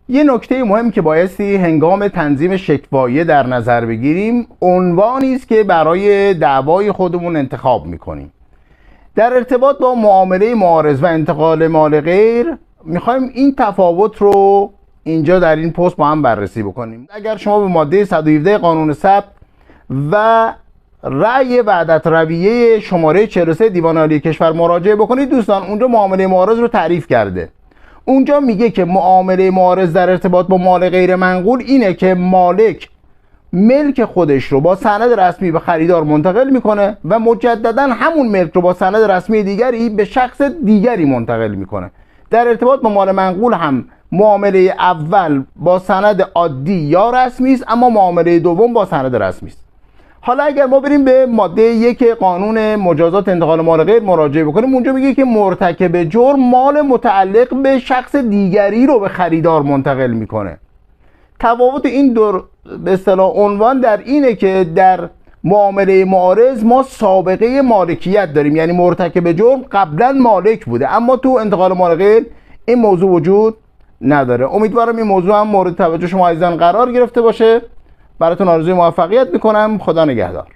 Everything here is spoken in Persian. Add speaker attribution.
Speaker 1: یه نکته مهم که بایستی هنگام تنظیم شکوایه در نظر بگیریم، عنوانی است که برای دعوای خودمون انتخاب میکنیم. در ارتباط با معامله معارض و انتقال مال غیر میخوایم این تفاوت رو اینجا در این پست با هم بررسی بکنیم. اگر شما به ماده 117 قانون ثبت و رأی وحدت رویه شماره 43 دیوان عالی کشور مراجعه بکنید دوستان، اونجا معامله معارض رو تعریف کرده. اونجا میگه که معامله معارض در ارتباط با مال غیر منقول اینه که مالک ملک خودش رو با سند رسمی به خریدار منتقل میکنه و مجددا همون ملک رو با سند رسمی دیگری به شخص دیگری منتقل میکنه. در ارتباط با مال منقول هم معامله اول با سند عادی یا رسمی است، اما معامله دوم با سند رسمی است. حالا اگر ما بریم به ماده 1 قانون مجازات انتقال مال غیر مراجعه بکنیم، اونجا میگه که مرتکب جرم مال متعلق به شخص دیگری رو به خریدار منتقل میکنه. تفاوت این دو به اصطلاح عنوان در اینه که در معامله معارض ما سابقه مالکیت داریم، یعنی مرتکب جرم قبلا مالک بوده، اما تو انتقال مال غیر این موضوع وجود نداره. امیدوارم این موضوع هم مورد توجه شما عزیزان قرار گرفته باشه. براتون آرزوی موفقیت میکنم. خدا نگهدار.